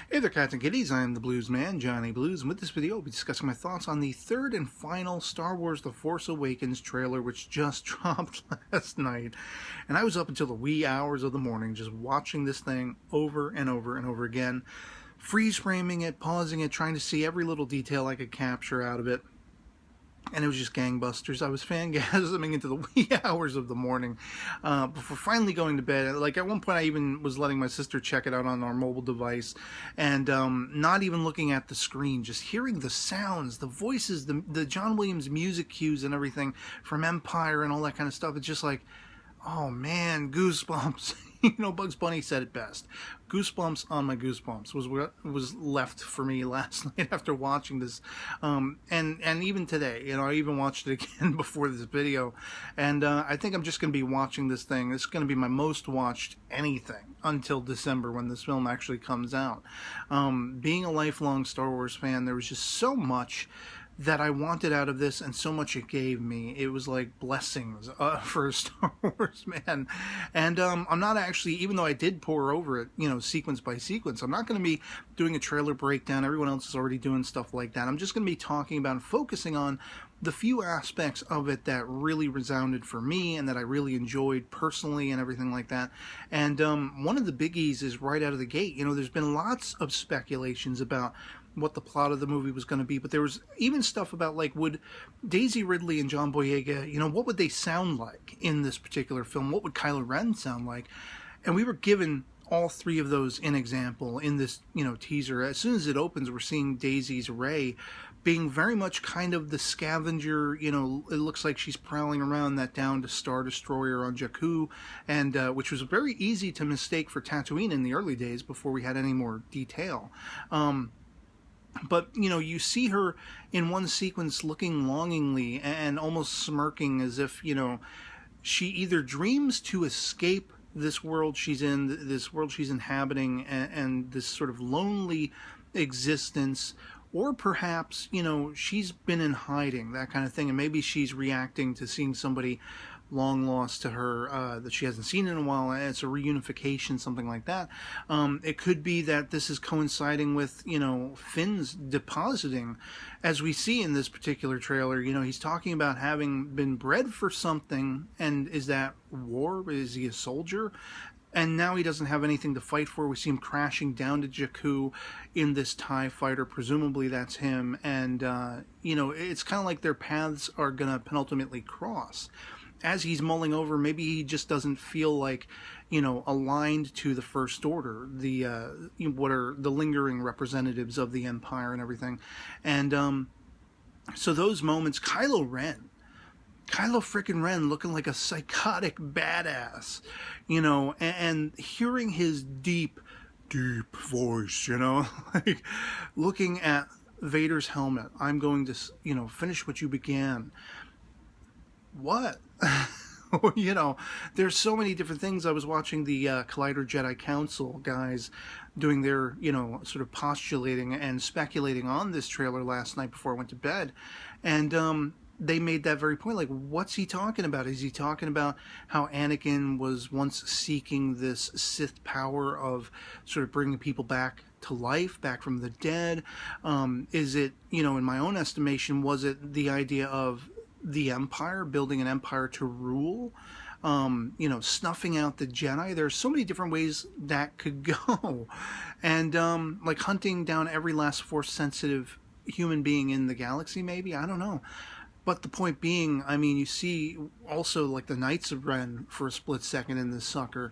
Hey there, cats and kitties. I am the Blues Man, Johnny Blues, and with this video, I'll be discussing my thoughts on the third and final Star Wars The Force Awakens trailer, which just dropped last night. And I was up until the wee hours of the morning just watching this thing over and over and over again, freeze framing it, pausing it, trying to see every little detail I could capture out of it. And it was just gangbusters. I was fangasming into the wee hours of the morning before finally going to bed. Like, at one point, I even was letting my sister check it out on our mobile device and not even looking at the screen, just hearing the sounds, the voices, the John Williams music cues and everything from Empire and all that kind of stuff. It's just like, oh man, goosebumps. You know, Bugs Bunny said it best. Goosebumps on my goosebumps was what was left for me last night after watching this. And even today, you know, I even watched it again before this video. And I think I'm just going to be watching this thing. This is going to be my most watched anything until December when this film actually comes out. Being a lifelong Star Wars fan, there was just so much that I wanted out of this, and so much it gave me. It was like blessings for a Star Wars man. And I'm not actually, even though I did pour over it, you know, sequence by sequence, I'm not going to be doing a trailer breakdown. Everyone else is already doing stuff like that. I'm just going to be talking about and focusing on the few aspects of it that really resounded for me and that I really enjoyed personally and everything like that. And one of the biggies is right out of the gate. You know, there's been lots of speculations about what the plot of the movie was going to be, but there was even stuff about, like, would Daisy Ridley and John Boyega, you know, what would they sound like in this particular film? What would Kylo Ren sound like? And we were given all three of those in example in this, you know, teaser. As soon as it opens, we're seeing Daisy's Rey being very much kind of the scavenger. You know, it looks like she's prowling around that downed Star Destroyer on Jakku, and which was very easy to mistake for Tatooine in the early days before we had any more detail. But, you know, you see her in one sequence looking longingly and almost smirking as if, you know, she either dreams to escape this world she's in, this world she's inhabiting, and this sort of lonely existence, or perhaps, you know, she's been in hiding, that kind of thing, and maybe she's reacting to seeing somebody long lost to her that she hasn't seen in a while, and it's a reunification, something like that. It could be that this is coinciding with, you know, Finn's depositing, as we see in this particular trailer. You know, he's talking about having been bred for something, and is that war? Is he a soldier? And now he doesn't have anything to fight for. We see him crashing down to Jakku in this TIE fighter. Presumably that's him. And, you know, it's kind of like their paths are going to penultimately cross. As he's mulling over, maybe he just doesn't feel like, you know, aligned to the First Order, the what are the lingering representatives of the Empire and everything. And so those moments, Kylo frickin' Ren looking like a psychotic badass, you know, and hearing his deep voice, you know, like looking at Vader's helmet. I'm going to, you know, finish what you began. What? You know, there's so many different things. I was watching the Collider Jedi Council guys doing their, you know, sort of postulating and speculating on this trailer last night before I went to bed. And they made that very point, like, what's he talking about? Is he talking about how Anakin was once seeking this Sith power of sort of bringing people back to life, back from the dead? Is it, you know, in my own estimation, was it the idea of the Empire, building an empire to rule, you know, snuffing out the Jedi? There's so many different ways that could go. And like hunting down every last Force-sensitive human being in the galaxy, maybe? I don't know. But the point being, I mean, you see also like the Knights of Ren for a split second in this sucker,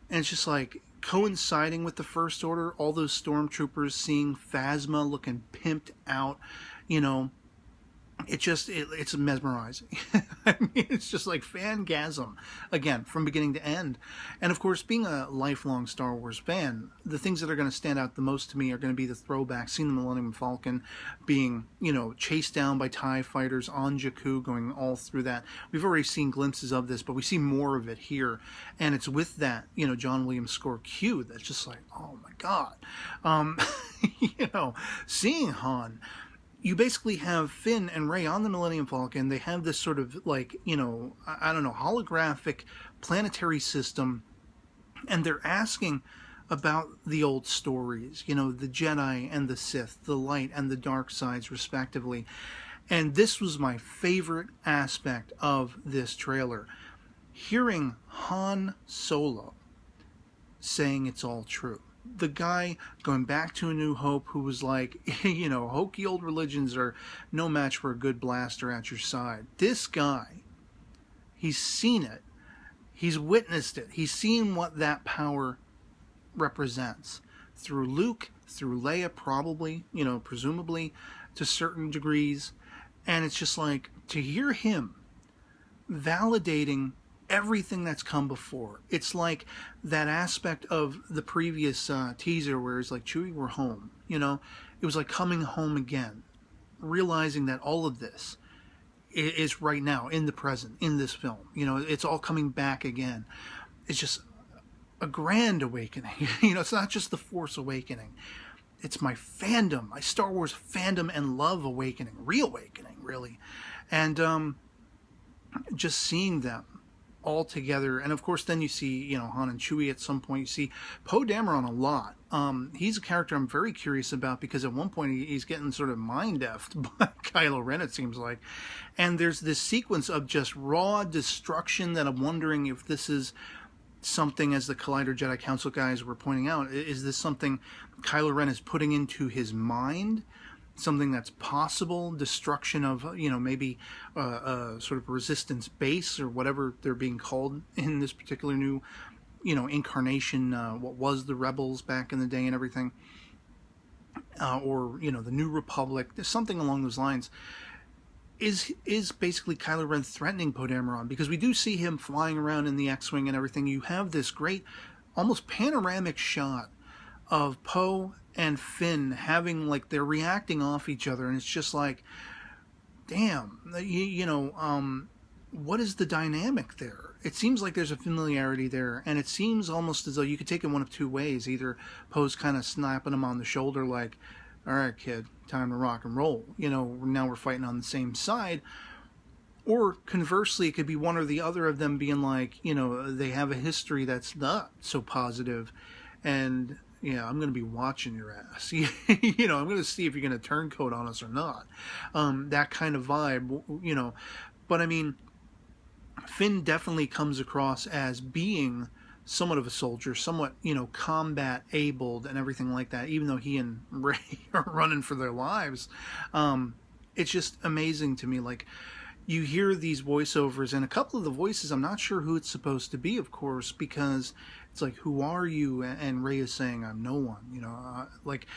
and it's just like coinciding with the First Order, all those stormtroopers, seeing Phasma looking pimped out, you know, it's mesmerizing. I mean, it's just like fangasm, again, from beginning to end. And of course, being a lifelong Star Wars fan, the things that are going to stand out the most to me are going to be the throwbacks, seeing the Millennium Falcon being, you know, chased down by TIE fighters on Jakku, going all through that. We've already seen glimpses of this, but we see more of it here. And it's with that, you know, John Williams score cue that's just like, oh my God. You know, seeing Han, you basically have Finn and Rey on the Millennium Falcon. They have this sort of, like, you know, I don't know, holographic planetary system, and they're asking about the old stories, you know, the Jedi and the Sith, the light and the dark sides, respectively. And this was my favorite aspect of this trailer. Hearing Han Solo saying it's all true. The guy going back to A New Hope who was like, you know, hokey old religions are no match for a good blaster at your side. This guy, he's seen it. He's witnessed it. He's seen what that power represents. Through Luke, through Leia, probably, you know, presumably to certain degrees. And it's just like, to hear him validating everything that's come before. It's like that aspect of the previous teaser where it's like, Chewie, we're home. You know, it was like coming home again. Realizing that all of this is right now, in the present, in this film. You know, it's all coming back again. It's just a grand awakening. You know, it's not just the Force Awakening. It's my fandom, my Star Wars fandom and love awakening, reawakening, really. And just seeing them all together. And of course, then you see, you know, Han and Chewie at some point. You see Poe Dameron a lot. He's a character I'm very curious about because at one point he's getting sort of mind-effed by Kylo Ren, it seems like. And there's this sequence of just raw destruction that I'm wondering if this is something, as the Collider Jedi Council guys were pointing out, is this something Kylo Ren is putting into his mind? Something that's possible, destruction of, you know, maybe a sort of resistance base or whatever they're being called in this particular new, you know, incarnation, what was the Rebels back in the day and everything, or, you know, the New Republic, something along those lines. Is basically Kylo Ren threatening Poe Dameron, because we do see him flying around in the X-Wing and everything. You have this great, almost panoramic shot of Poe and Finn having, like, they're reacting off each other, and it's just like, damn, you know, what is the dynamic there? It seems like there's a familiarity there, and it seems almost as though you could take it one of two ways. Either Poe's kind of snapping him on the shoulder like, all right, kid, time to rock and roll. You know, now we're fighting on the same side. Or conversely, it could be one or the other of them being like, you know, they have a history that's not so positive, and yeah, I'm going to be watching your ass. You know, I'm going to see if you're going to turncoat on us or not. That kind of vibe, you know. But I mean, Finn definitely comes across as being somewhat of a soldier, somewhat, you know, combat abled and everything like that, even though he and Rey are running for their lives. It's just amazing to me. Like, you hear these voiceovers, and a couple of the voices, I'm not sure who it's supposed to be, of course, because it's like, who are you? And Rey is saying, I'm no one, you know, like,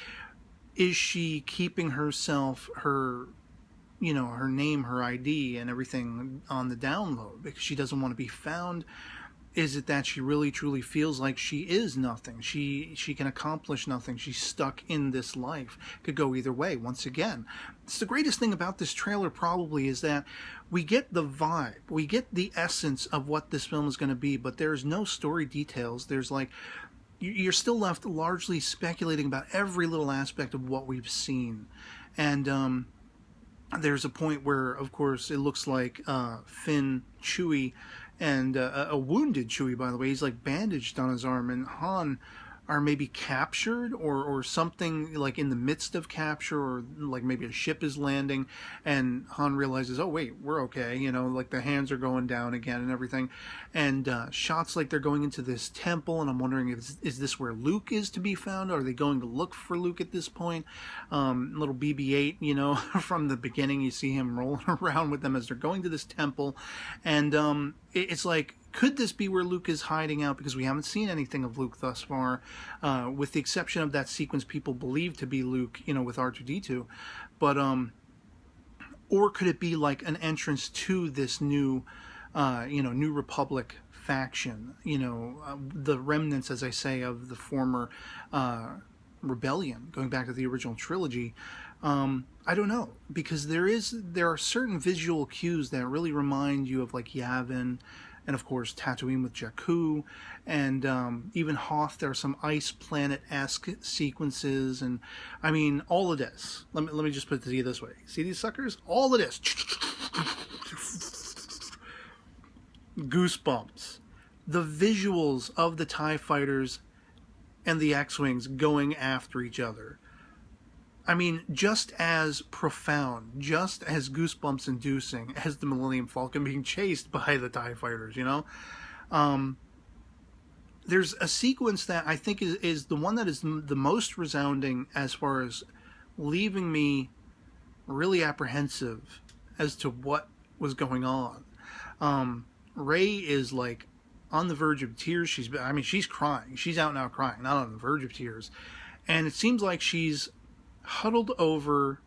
is she keeping herself, her, you know, her name, her ID and everything on the down low because she doesn't want to be found? Is it that she really truly feels like she is nothing? She can accomplish nothing. She's stuck in this life. Could go either way. Once again, it's the greatest thing about this trailer probably is that we get the vibe. We get the essence of what this film is going to be, but there's no story details. There's like, you're still left largely speculating about every little aspect of what we've seen. And there's a point where, of course, it looks like Finn, Chewie, and a wounded Chewie, by the way, he's like bandaged on his arm, and Han are maybe captured or something, like in the midst of capture, or like maybe a ship is landing and Han realizes, oh wait, we're okay, you know, like the hands are going down again and everything, and shots like they're going into this temple, and I'm wondering, is this where Luke is to be found? Are they going to look for Luke at this point? Little BB-8, you know, from the beginning you see him rolling around with them as they're going to this temple, and it's like, could this be where Luke is hiding out? Because we haven't seen anything of Luke thus far, with the exception of that sequence people believe to be Luke, you know, with R2-D2. But, or could it be like an entrance to this new, you know, New Republic faction? You know, the remnants, as I say, of the former rebellion, going back to the original trilogy. I don't know, because there are certain visual cues that really remind you of like Yavin, and of course Tatooine with Jakku, and even Hoth. There are some ice planet-esque sequences, and I mean, all of this. Let me just put it to you this way. See these suckers? All of this. Goosebumps. The visuals of the TIE fighters and the X-Wings going after each other. I mean, just as profound, just as goosebumps inducing as the Millennium Falcon being chased by the TIE fighters, you know? There's a sequence that I think is the one that is the most resounding as far as leaving me really apprehensive as to what was going on. Rey is like on the verge of tears. She's crying. She's out now crying, not on the verge of tears. And it seems like she's huddled over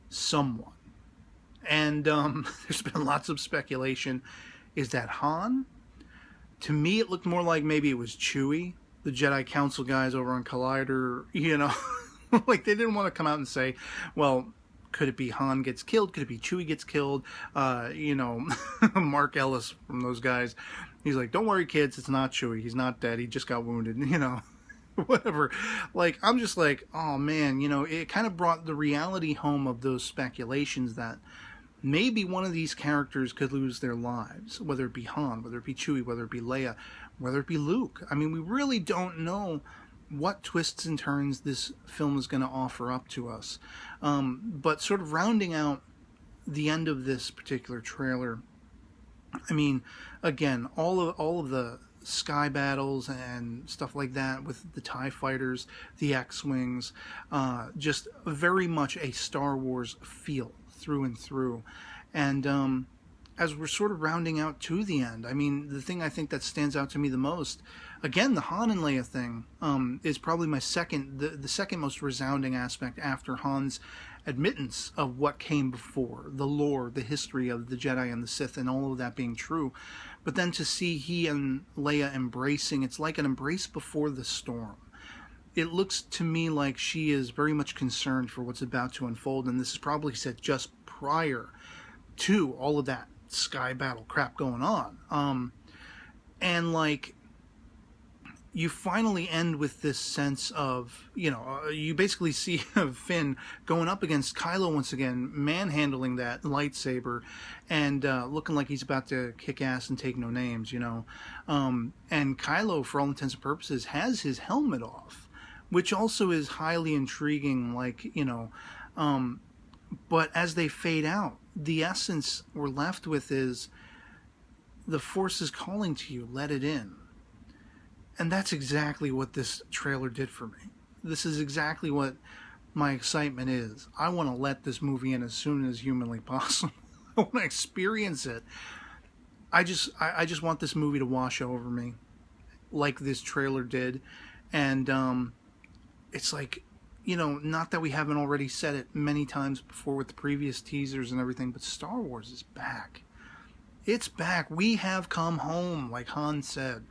someone. And there's been lots of speculation. Is that Han? To me, it looked more like maybe it was Chewie, the Jedi Council guys over on Collider, you know. Like, they didn't want to come out and say, well, could it be Han gets killed? Could it be Chewie gets killed? You know, Mark Ellis from those guys, he's like, don't worry, kids, it's not Chewie. He's not dead. He just got wounded, you know. Whatever. Like, I'm just like, oh man, you know, it kind of brought the reality home of those speculations that maybe one of these characters could lose their lives, whether it be Han, whether it be Chewie, whether it be Leia, whether it be Luke. I mean, we really don't know what twists and turns this film is going to offer up to us. But sort of rounding out the end of this particular trailer, I mean, again, all of the sky battles and stuff like that with the TIE fighters, the X-Wings, just very much a Star Wars feel through and through. And as we're sort of rounding out to the end, I mean, the thing I think that stands out to me the most, again, the Han and Leia thing is probably my the second most resounding aspect after Han's admittance of what came before, the lore, the history of the Jedi and the Sith, and all of that being true. But then to see he and Leia embracing, it's like an embrace before the storm. It looks to me like she is very much concerned for what's about to unfold, and this is probably said just prior to all of that sky battle crap going on. And like, you finally end with this sense of, you know, you basically see Finn going up against Kylo once again, manhandling that lightsaber, and looking like he's about to kick ass and take no names, you know. And Kylo, for all intents and purposes, has his helmet off, which also is highly intriguing, like, you know. But as they fade out, the essence we're left with is the Force is calling to you, let it in. And that's exactly what this trailer did for me. This is exactly what my excitement is. I want to let this movie in as soon as humanly possible. I want to experience it. I just want this movie to wash over me like this trailer did. And it's like, you know, not that we haven't already said it many times before with the previous teasers and everything, but Star Wars is back. It's back. We have come home, like Han said.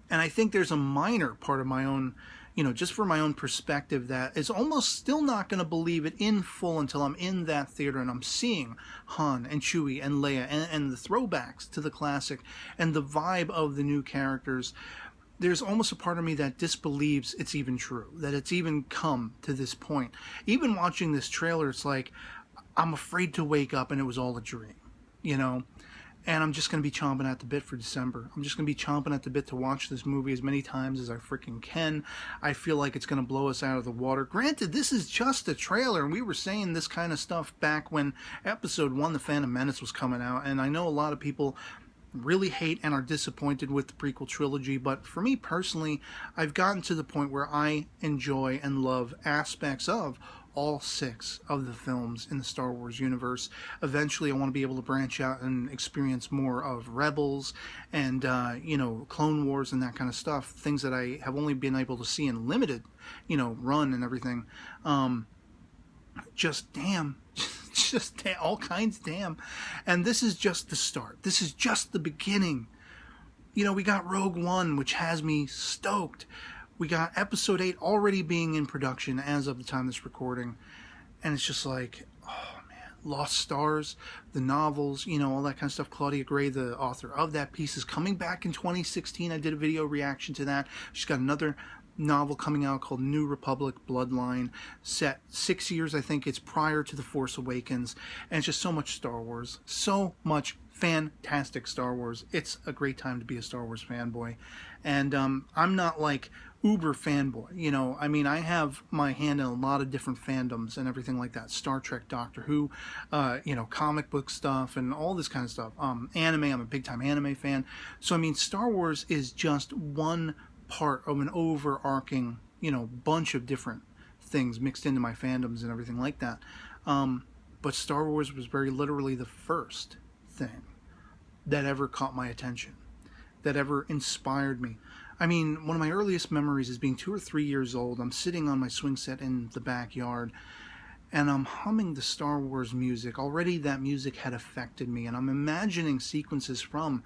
And I think there's a minor part of my own, you know, just for my own perspective, that is almost still not going to believe it in full until I'm in that theater and I'm seeing Han and Chewie and Leia and the throwbacks to the classic and the vibe of the new characters. There's almost a part of me that disbelieves it's even true, that it's even come to this point. Even watching this trailer, it's like, I'm afraid to wake up and it was all a dream, you know? And I'm just going to be chomping at the bit for December. I'm just going to be chomping at the bit to watch this movie as many times as I freaking can. I feel like it's going to blow us out of the water. Granted, this is just a trailer, and we were saying this kind of stuff back when Episode 1, The Phantom Menace, was coming out. And I know a lot of people really hate and are disappointed with the prequel trilogy, but for me personally, I've gotten to the point where I enjoy and love aspects of all 6 of the films in the Star Wars universe. Eventually, I want to be able to branch out and experience more of Rebels and, you know, Clone Wars and that kind of stuff. Things that I have only been able to see in limited, you know, run and everything. Just damn. Just damn, all kinds damn. And this is just the start. This is just the beginning. You know, we got Rogue One, which has me stoked. We got Episode 8 already being in production as of the time of this recording. And it's just like, oh man, Lost Stars, the novels, you know, all that kind of stuff. Claudia Gray, the author of that piece, is coming back in 2016. I did a video reaction to that. She's got another novel coming out called New Republic Bloodline, set 6 years, I think it's prior to The Force Awakens. And it's just so much Star Wars. So much fantastic Star Wars. It's a great time to be a Star Wars fanboy. And I'm not like uber fanboy, you know. I mean, I have my hand in a lot of different fandoms and everything like that. Star Trek, Doctor Who, you know, comic book stuff and all this kind of stuff. Anime, I'm a big time anime fan. So, I mean, Star Wars is just one part of an overarching, you know, bunch of different things mixed into my fandoms and everything like that. But Star Wars was very literally the first thing that ever caught my attention, that ever inspired me. I mean, one of my earliest memories is being 2 or 3 years old. I'm sitting on my swing set in the backyard, and I'm humming the Star Wars music. Already that music had affected me, and I'm imagining sequences from,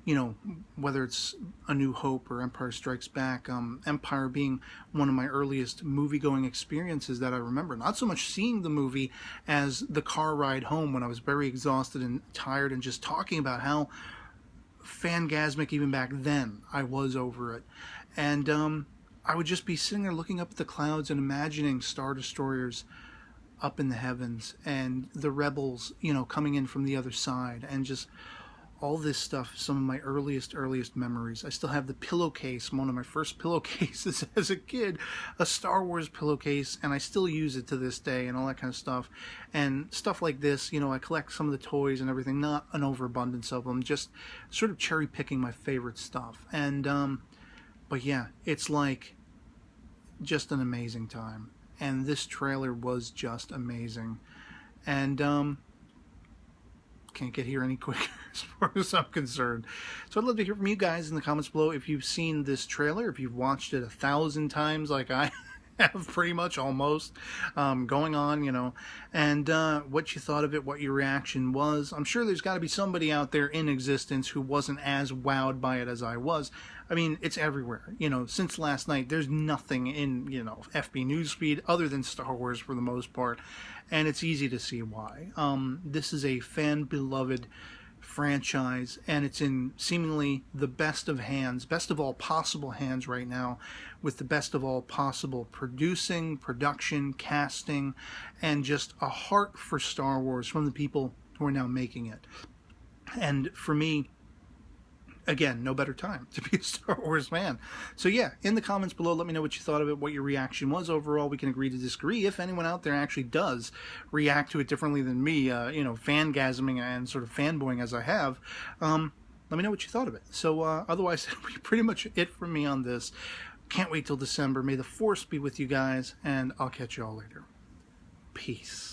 you know, whether it's A New Hope or Empire Strikes Back, Empire being one of my earliest movie-going experiences that I remember. Not so much seeing the movie as the car ride home when I was very exhausted and tired, and just talking about how fangasmic even back then I was over it. And I would just be sitting there looking up at the clouds and imagining Star Destroyers up in the heavens and the rebels, you know, coming in from the other side, and just all this stuff. Some of my earliest memories. I still have the pillowcase, one of my first pillowcases as a kid, a Star Wars pillowcase, and I still use it to this day, and all that kind of stuff. And stuff like this, you know, I collect some of the toys and everything, not an overabundance of them, just sort of cherry picking my favorite stuff. And but yeah, it's like just an amazing time, and this trailer was just amazing. And can't get here any quicker as far as I'm concerned. So I'd love to hear from you guys in the comments below if you've seen this trailer, if you've watched it 1,000 times like I have, pretty much, almost, going on, you know, and what you thought of it, what your reaction was. I'm sure there's got to be somebody out there in existence who wasn't as wowed by it as I was. I mean, it's everywhere. You know, since last night, there's nothing in, you know, FB newsfeed other than Star Wars for the most part, and it's easy to see why. This is a fan-beloved franchise, and it's in seemingly the best of hands, best of all possible hands right now, with the best of all possible producing, production, casting, and just a heart for Star Wars from the people who are now making it. And for me, again, no better time to be a Star Wars fan. So yeah, in the comments below, let me know what you thought of it, what your reaction was overall. We can agree to disagree. If anyone out there actually does react to it differently than me, you know, fangasming and sort of fanboying as I have, let me know what you thought of it. So otherwise, that'll be pretty much it from me on this. Can't wait till December. May the Force be with you guys, and I'll catch you all later. Peace.